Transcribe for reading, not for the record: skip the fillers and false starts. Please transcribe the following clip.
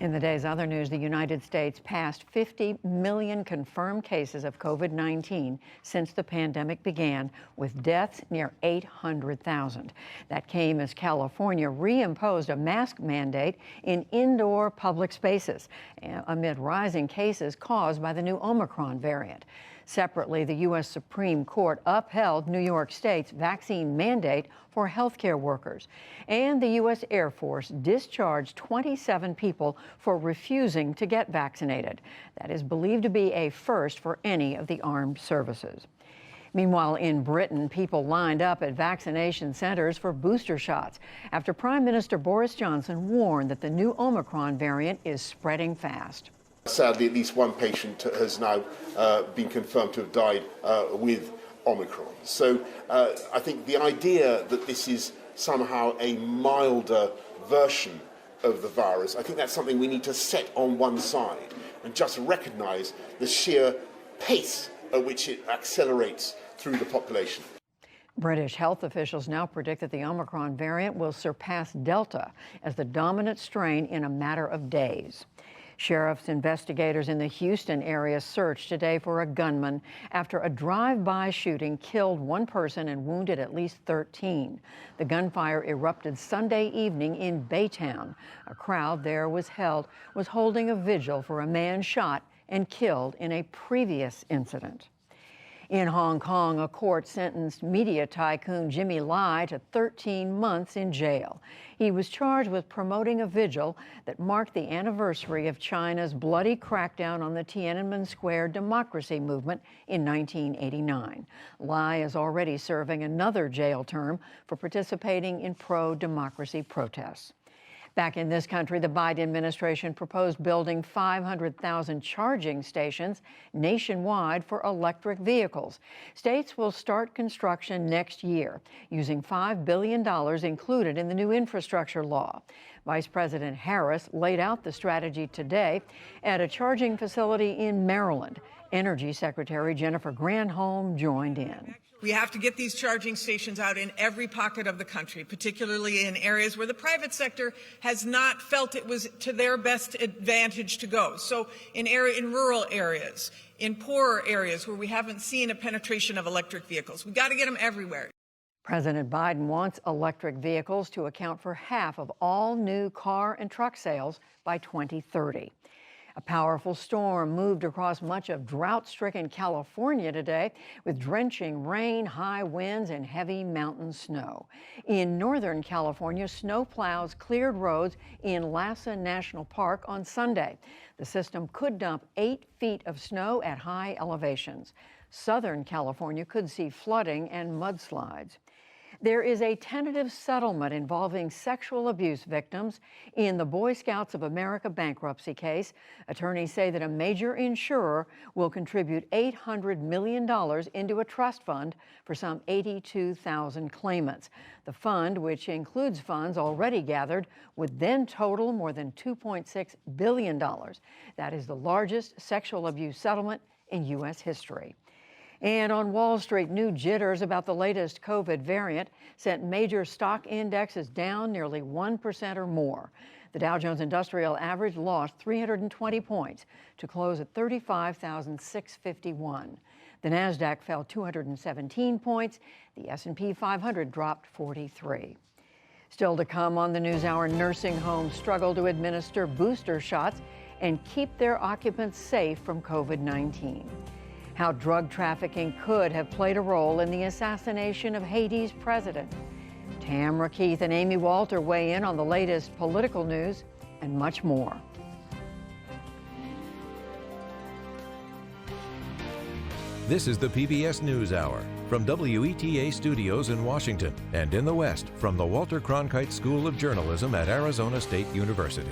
In the day's other news, the United States passed 50 million confirmed cases of COVID-19 since the pandemic began, with deaths near 800,000. That came as California reimposed a mask mandate in indoor public spaces amid rising cases caused by the new Omicron variant. Separately, the U.S. Supreme Court upheld New York State's vaccine mandate for healthcare workers. And the U.S. Air Force discharged 27 people for refusing to get vaccinated. That is believed to be a first for any of the armed services. Meanwhile, in Britain, people lined up at vaccination centers for booster shots after Prime Minister Boris Johnson warned that the new Omicron variant is spreading fast. Sadly, at least one patient has now been confirmed to have died with Omicron. So I think the idea that this is somehow a milder version of the virus, I think that's something we need to set on one side and just recognise the sheer pace at which it accelerates through the population. British health officials now predict that the Omicron variant will surpass Delta as the dominant strain in a matter of days. Sheriff's investigators in the Houston area searched today for a gunman after a drive-by shooting killed one person and wounded at least 13. The gunfire erupted Sunday evening in Baytown. A crowd there was holding a vigil for a man shot and killed in a previous incident. In Hong Kong, a court sentenced media tycoon Jimmy Lai to 13 months in jail. He was charged with promoting a vigil that marked the anniversary of China's bloody crackdown on the Tiananmen Square democracy movement in 1989. Lai is already serving another jail term for participating in pro-democracy protests. Back in this country, the Biden administration proposed building 500,000 charging stations nationwide for electric vehicles. States will start construction next year, using $5 billion included in the new infrastructure law. Vice President Harris laid out the strategy today at a charging facility in Maryland. Energy Secretary Jennifer Granholm joined in. We have to get these charging stations out in every pocket of the country, particularly in areas where the private sector has not felt it was to their best advantage to go. So in rural areas, in poorer areas where we haven't seen a penetration of electric vehicles. We've got to get them everywhere. President Biden wants electric vehicles to account for half of all new car and truck sales by 2030. A powerful storm moved across much of drought-stricken California today with drenching rain, high winds, and heavy mountain snow. In Northern California, snow plows cleared roads in Lhasa National Park on Sunday. The system could dump 8 feet of snow at high elevations. Southern California could see flooding and mudslides. There is a tentative settlement involving sexual abuse victims in the Boy Scouts of America bankruptcy case. Attorneys say that a major insurer will contribute $800 million into a trust fund for some 82,000 claimants. The fund, which includes funds already gathered, would then total more than $2.6 billion. That is the largest sexual abuse settlement in U.S. history. And on Wall Street, new jitters about the latest COVID variant sent major stock indexes down nearly 1% or more. The Dow Jones Industrial Average lost 320 points to close at 35,651. The Nasdaq fell 217 points. The S&P 500 dropped 43. Still to come on the NewsHour, nursing homes struggle to administer booster shots and keep their occupants safe from COVID-19. How drug trafficking could have played a role in the assassination of Haiti's president. Tamara Keith and Amy Walter weigh in on the latest political news and much more. This is the PBS NewsHour from WETA Studios in Washington and in the West from the Walter Cronkite School of Journalism at Arizona State University.